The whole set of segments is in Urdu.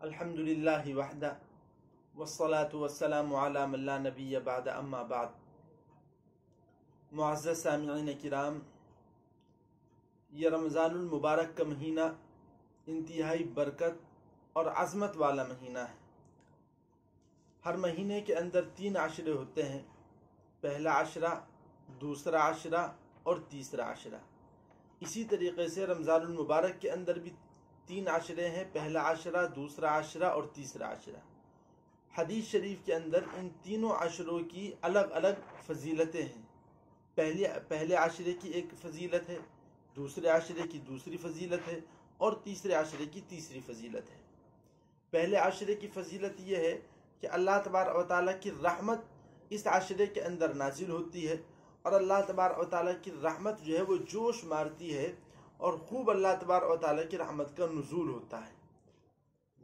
الحمد للہ وحدہ والصلاة والسلام علی من لا نبی بعد اما بعد۔ معزز سامعین کرام، یہ رمضان المبارک کا مہینہ انتہائی برکت اور عظمت والا مہینہ ہے۔ ہر مہینے کے اندر 3 عشرے ہوتے ہیں، پہلا عشرہ، دوسرا عشرہ اور تیسرا عشرہ۔ اسی طریقے سے رمضان المبارک کے اندر بھی 3 عشرے ہیں، پہلا عشرہ، دوسرا عشرہ اور تیسرا عشرہ۔ حدیث شریف کے اندر ان تینوں عشروں کی الگ الگ فضیلتیں ہیں۔ پہلے عشرے کی ایک فضیلت ہے، دوسرے عشرے کی دوسری فضیلت ہے اور تیسرے عشرے کی تیسری فضیلت ہے۔ پہلے عشرے کی فضیلت یہ ہے کہ اللہ تبارک و تعالیٰ کی رحمت اس عشرے کے اندر نازل ہوتی ہے، اور اللہ تبارک و تعالیٰ کی رحمت جو ہے وہ جوش مارتی ہے، اور خوب اللہ تبارک و تعالیٰ کی رحمت کا نزول ہوتا ہے۔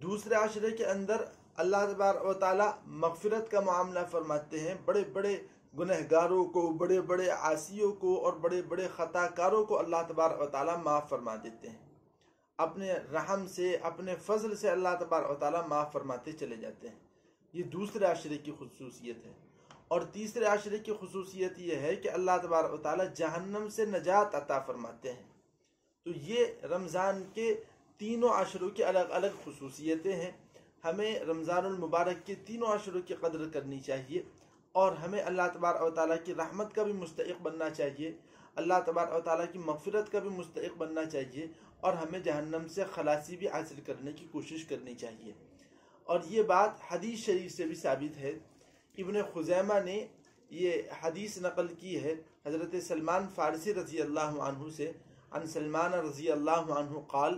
دوسرے عشرے کے اندر اللہ تبارک و تعالیٰ مغفرت کا معاملہ فرماتے ہیں، بڑے بڑے گنہگاروں کو، بڑے بڑے عاصیوں کو اور بڑے بڑے خطا کاروں کو اللہ تبارک و تعالیٰ معاف فرما دیتے ہیں۔ اپنے رحم سے، اپنے فضل سے اللہ تبارک و تعالیٰ معاف فرماتے چلے جاتے ہیں۔ یہ دوسرے عشرے کی خصوصیت ہے۔ اور تیسرے عشرے کی خصوصیت یہ ہے کہ اللہ تبارک و تعالیٰ جہنم سے نجات عطا فرماتے ہیں۔ تو یہ رمضان کے تینوں عشروں کی الگ الگ خصوصیتیں ہیں۔ ہمیں رمضان المبارک کے تینوں عشروں کی قدر کرنی چاہیے، اور ہمیں اللہ تبارک و تعالیٰ کی رحمت کا بھی مستحق بننا چاہیے، اللہ تبارک و تعالیٰ کی مغفرت کا بھی مستحق بننا چاہیے، اور ہمیں جہنم سے خلاصی بھی حاصل کرنے کی کوشش کرنی چاہیے۔ اور یہ بات حدیث شریف سے بھی ثابت ہے۔ ابن خزیمہ نے یہ حدیث نقل کی ہے حضرت سلمان فارسی رضی اللہ عنہ سے، عن سلمان رضی اللہ عنہ قال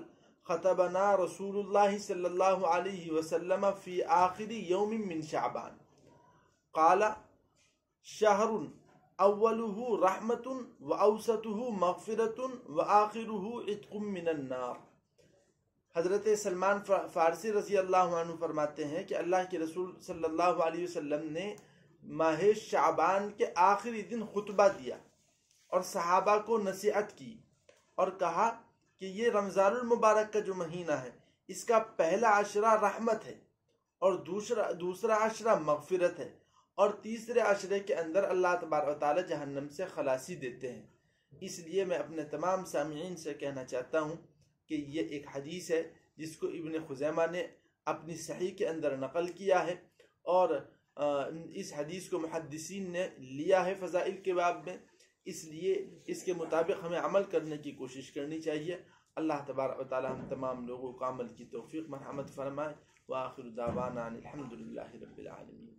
خطبنا رسول اللہ صلی اللہ علیہ وسلم فی آخر یوم من شعبان قال شہر اولہ رحمت واوسطہ مغفرت وآخرہ عتق من النار۔ حضرت سلمان فارسی رضی اللہ عنہ فرماتے ہیں کہ اللہ کے رسول صلی اللہ علیہ وسلم نے ماہ شعبان کے آخری دن خطبہ دیا اور صحابہ کو نصیحت کی، اور کہا کہ یہ رمضان المبارک کا جو مہینہ ہے اس کا پہلا عشرہ رحمت ہے، اور دوسرا عشرہ مغفرت ہے، اور تیسرے عشرے کے اندر اللہ تبارک و تعالی جہنم سے خلاصی دیتے ہیں۔ اس لیے میں اپنے تمام سامعین سے کہنا چاہتا ہوں کہ یہ ایک حدیث ہے جس کو ابن خزیمہ نے اپنی صحیح کے اندر نقل کیا ہے، اور اس حدیث کو محدثین نے لیا ہے فضائل کے باب میں، اس لیے اس کے مطابق ہمیں عمل کرنے کی کوشش کرنی چاہیے۔ اللہ تبارک و تعالی ہم تمام لوگوں کو عمل کی توفیق مرحمت فرمائے۔ وآخر دعوانا الحمد للہ رب العالمین۔